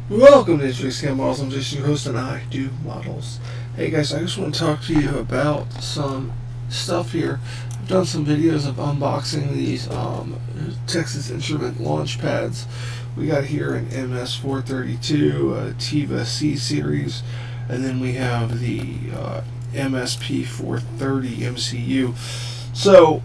Welcome to HVAC Models. I'm Jason, your host, and I do models. Hey guys, I just want to talk to you about some stuff here. I've done some videos of unboxing these Texas Instrument LaunchPads we got here in MS432 Tiva C series, and then we have the MSP430 MCU. So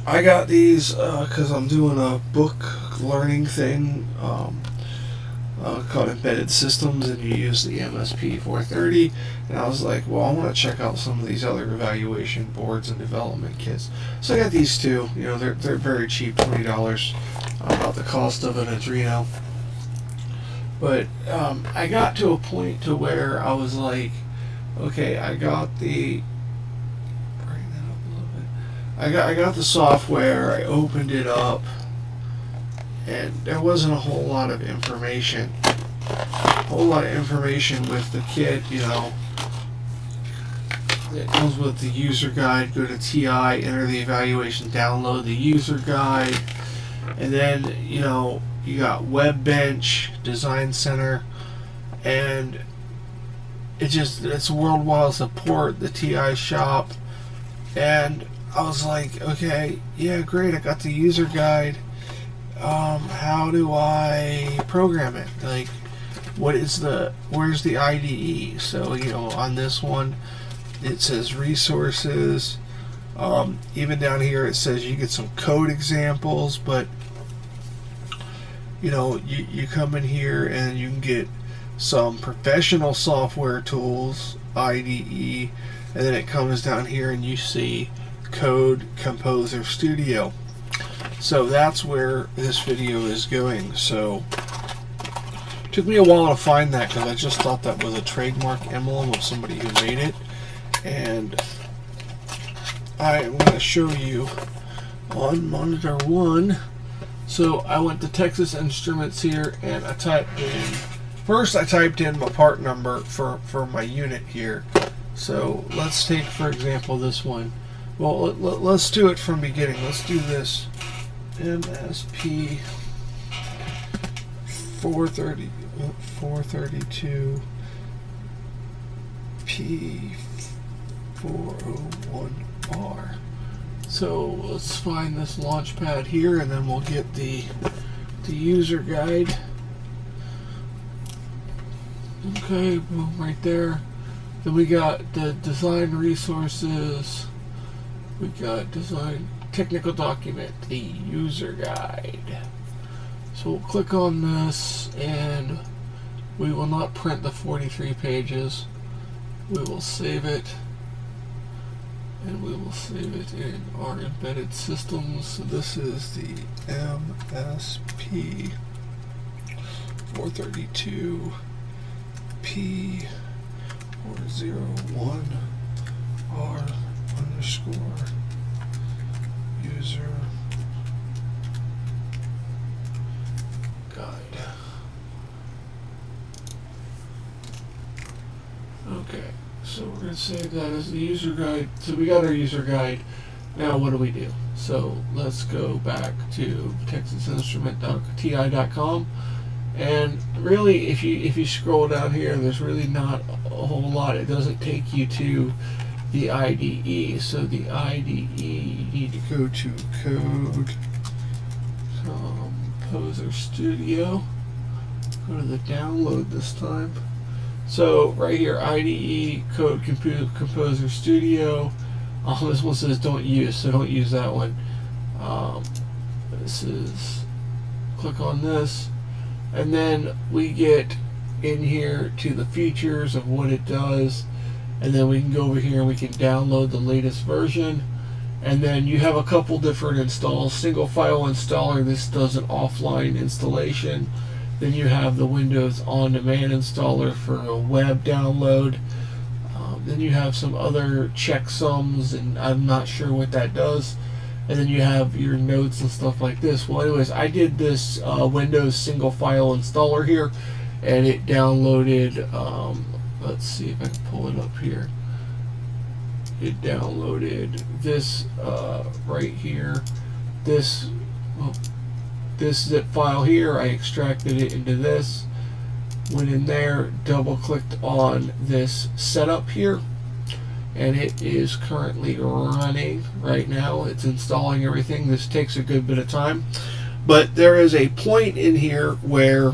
I got these because I'm doing a book learning thing. Called Embedded Systems, and you use the MSP430, and I was like, well, I want to check out some of these other evaluation boards and development kits. So I got these two. You know, they're very cheap, $20, about the cost of an Adreno. But I got to a point to where I was like, okay, I got the bring that up a little bit. I got the software. I opened it up, and there wasn't a whole lot of information. With the kit, you know. It comes with the user guide. Go to TI, enter the evaluation, download the user guide, and then, you know, you got Webbench, Design Center, and it's worldwide support, the TI shop, and I was like, okay, yeah, great, I got the user guide. How do I program it? Like, where's the IDE? So, you know, on this one, it says resources. Even down here, it says you get some code examples, but, you know, you come in here and you can get some professional software tools, IDE, and then it comes down here and you see Code Composer Studio. So that's where this video is going. So it took me a while to find that because I just thought that was a trademark emblem of somebody who made it, and I am going to show you on monitor 1. So I went to Texas Instruments here, and I typed in my part number for my unit here. So let's take, for example, this one. Well, let's do it from beginning. Let's do this. MSP 432 P401R. So let's find this LaunchPad here, and then we'll get the user guide. Okay, boom, right there. Then we got the design resources. We got design technical document, the user guide. So we'll click on this, and we will not print the 43 pages. We will save it, and we will save it in our embedded systems. So this is the MSP 432 P401R underscore user guide. Okay, so we're going to save that as the user guide. So we got our user guide. Now what do we do? So let's go back to texasinstrument.ti.com, and really, if you scroll down here, there's really not a whole lot. It doesn't take you to the IDE. So the IDE, you need to go to Code Composer Studio. Go to the download this time. So right here, IDE Code Composer Studio. This one says don't use, so don't use that one. This is, click on this, and then we get in here to the features of what it does. And then we can go over here and we can download the latest version. And then you have a couple different installs. Single file installer, this does an offline installation. Then you have the Windows On Demand installer for a web download. Then you have some other checksums, and I'm not sure what that does. And then you have your notes and stuff like this. Well, anyways, I did this Windows single file installer here, and it downloaded, let's see if I can pull it up here. It downloaded this right here. This zip file here. I extracted it into this, Went in there, double clicked on this setup here, and it is currently running right now. It's installing everything. This takes a good bit of time, but there is a point in here where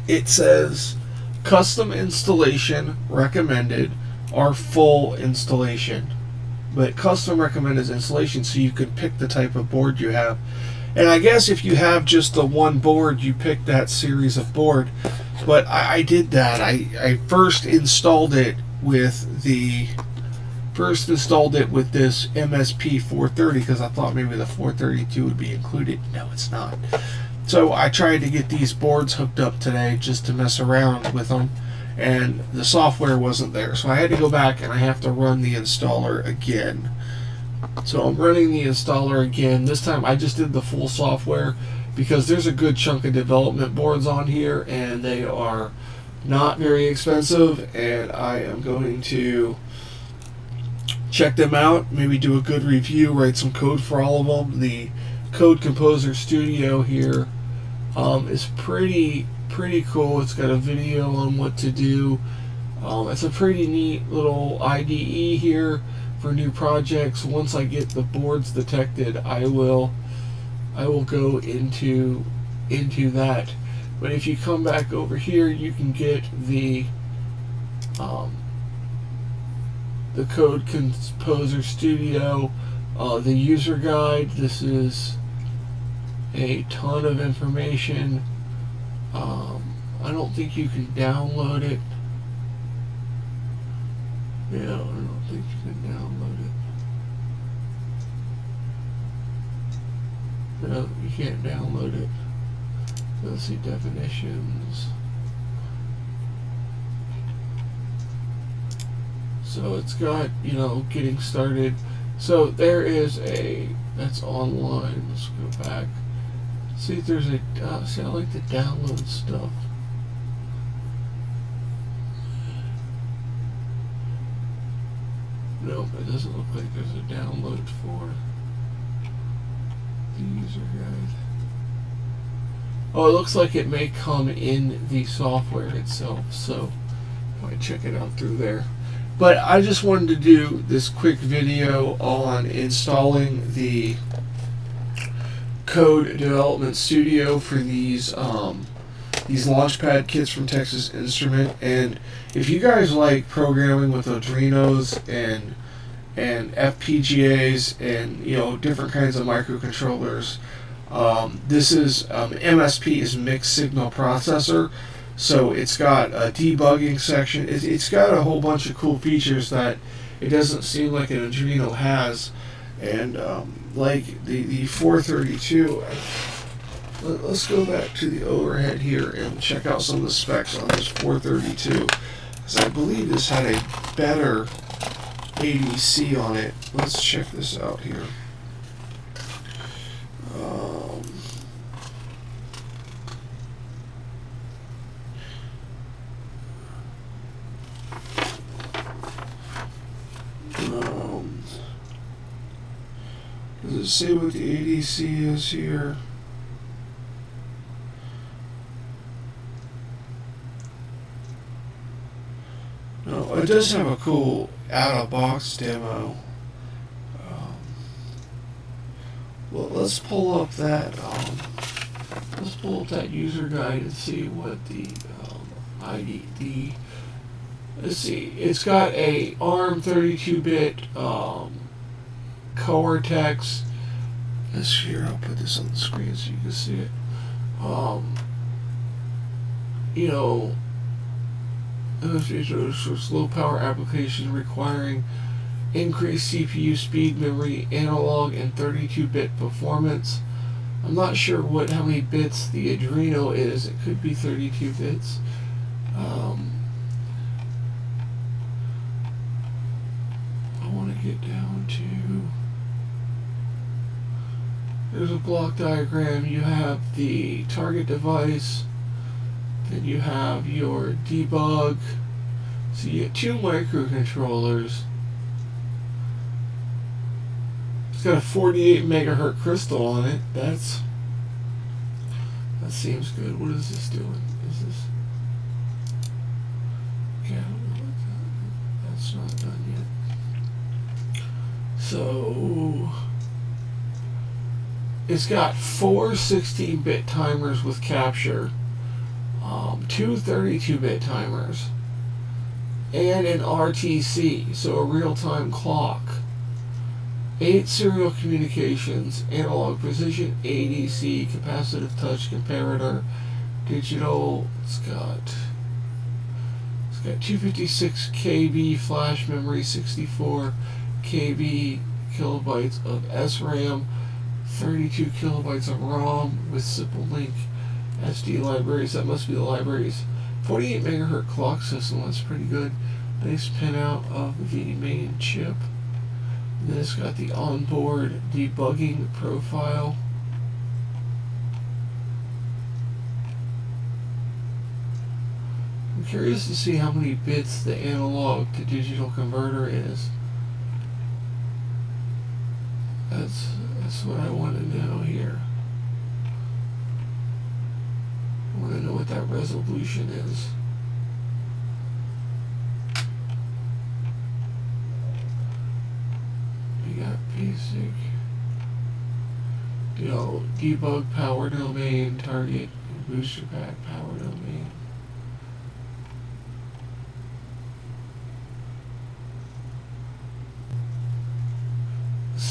it says custom installation recommended or full installation. But custom recommended is installation, so you can pick the type of board you have. And I guess if you have just the one board, you pick that series of board. But I did that. I first installed it with this MSP 430 because I thought maybe the 432 would be included. No, it's not. So I tried to get these boards hooked up today just to mess around with them, and the software wasn't there. So I had to go back and I have to run the installer again. So I'm running the installer again. This time I just did the full software because there's a good chunk of development boards on here and they are not very expensive, and I am going to check them out, maybe do a good review, write some code for all of them. The Code Composer Studio here is pretty cool. It's got a video on what to do. It's a pretty neat little IDE here for new projects. Once I get the boards detected, I will go into that. But if you come back over here, you can get the Code Composer Studio, the user guide. This is a ton of information. I don't think you can download it. Yeah, I don't think you can download it. No, you can't download it. Let's see, definitions. So it's got, getting started. So there is that's online. Let's go back. See if there's see, I like to download stuff. Nope, it doesn't look like there's a download for the user guide. Oh, it looks like it may come in the software itself, so I might check it out through there. But I just wanted to do this quick video on installing the Code Development Studio for these LaunchPad kits from Texas Instrument. And if you guys like programming with Arduinos and FPGAs and different kinds of microcontrollers, this is MSP is mixed signal processor. So it's got a debugging section. It's got a whole bunch of cool features that it doesn't seem like an Arduino has. And like the 432, let's go back to the overhead here and check out some of the specs on this 432. Because I believe this had a better ADC on it. Let's check this out here. Does it say what the ADC is here? No, it does have a cool out-of-box demo. Well, let's pull up that. Let's pull up that user guide and see what the IDE. Let's see. It's got a ARM 32-bit Cortex. This here, I'll put this on the screen so you can see it. For low power applications requiring increased CPU speed, memory, analog, and 32-bit performance. I'm not sure how many bits the Arduino is. It could be 32 bits. I want to get down to. There's a block diagram. You have the target device, then you have your debug. So you get 2 microcontrollers. It's got a 48 megahertz crystal on it. That seems good. What is this doing? So it's got 4 16-bit timers with capture, 2 32-bit timers, and an RTC, so a real-time clock. 8 serial communications, analog precision, ADC, capacitive touch comparator, digital. It's got 256 KB flash memory, 64 KB kilobytes of SRAM, 32 kilobytes of ROM with simple link SD libraries. That must be the libraries. 48 megahertz clock system. That's pretty good. Nice pinout of the main chip. And then it's got the onboard debugging profile. I'm curious to see how many bits the analog to digital converter is. That's what I want to know here. I want to know what that resolution is. We got basic, debug power domain, target, booster pack power domain.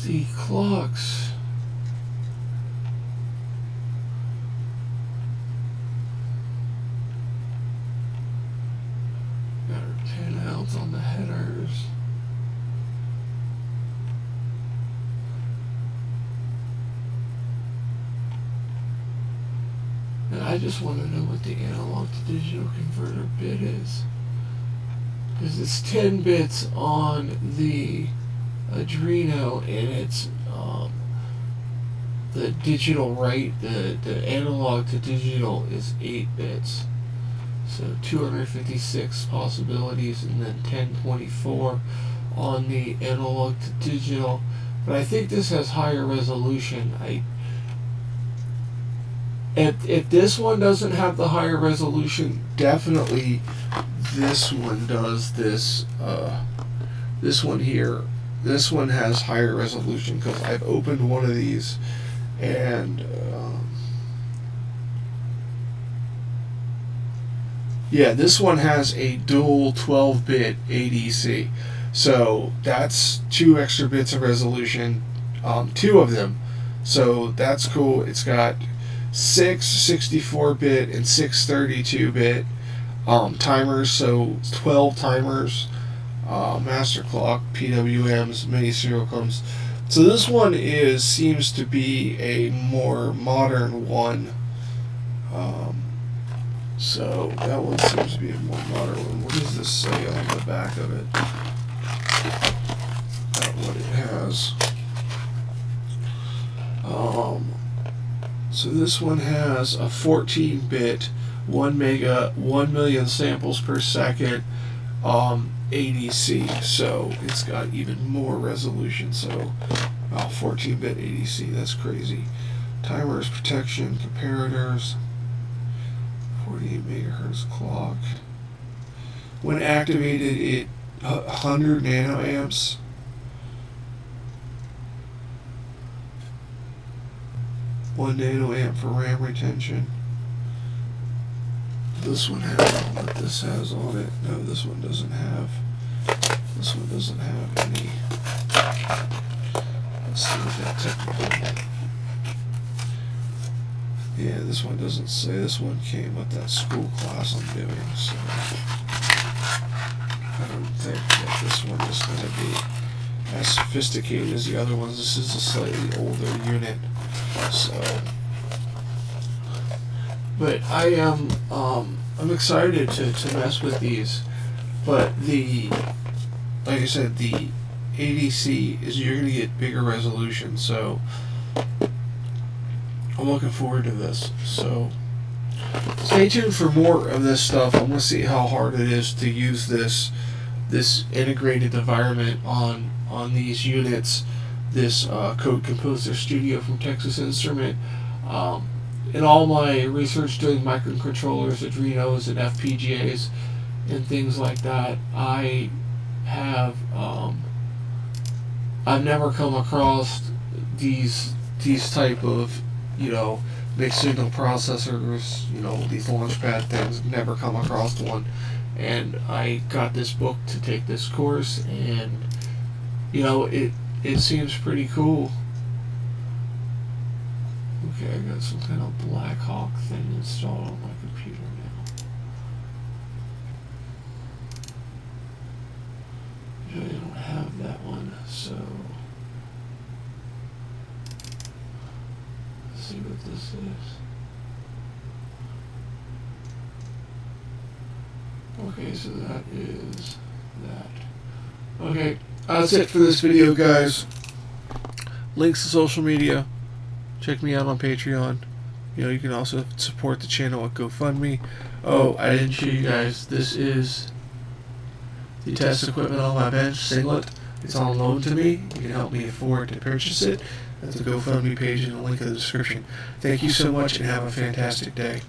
The clocks. Got our pinouts on the headers. And I just want to know what the analog to digital converter bit is. Because it's 10 bits on the Adreno, and it's the digital the analog to digital is 8 bits, so 256 possibilities, and then 1024 on the analog to digital. But I think this has higher resolution. If this one doesn't have the higher resolution, definitely this one does. This one here. This one has higher resolution because I've opened one of these, and yeah, this one has a dual 12-bit ADC, so that's 2 extra bits of resolution, 2 of them, so that's cool. It's got 6 64-bit and 6 32-bit timers, so 12 timers. Master clock, PWMs, many serial codes. So this one seems to be a more modern one. So that one seems to be a more modern one. What does this say on the back of it? About what it has. So this one has a 14-bit, 1 million samples per second. ADC, so it's got even more resolution. So 14-bit ADC, that's crazy. Timers, protection, comparators, 48 megahertz clock. When activated, it 100 nanoamps. One nanoamp for RAM retention. This one has what this has on it. No, this one doesn't have. This one doesn't have any. Let's see what that technical. Yeah, this one doesn't say. This one came with that school class I'm doing, so I don't think that this one is going to be as sophisticated as the other ones. This is a slightly older unit, so. But I am I'm excited to mess with these. But like I said, the ADC is you're gonna get bigger resolution, so I'm looking forward to this. So stay tuned for more of this stuff. I'm gonna see how hard it is to use this integrated environment on these units. This Code Composer Studio from Texas Instrument. In all my research doing microcontrollers, Adrenos, and FPGAs, and things like that, I have I've never come across these type of, mixed signal processors, these LaunchPad things. Never come across one. And I got this book to take this course, and it seems pretty cool. Okay, I got some kind of Black Hawk thing installed on my computer now. I don't have that one, so let's see what this is. Okay, so that is that. Okay, that's it for this video, guys. Links to social media. Check me out on Patreon. You can also support the channel at GoFundMe. Oh, I didn't show you guys. This is the test equipment on my bench, singlet. It's on loan to me. You can help me afford to purchase it. That's the GoFundMe page in the link in the description. Thank you so much and have a fantastic day.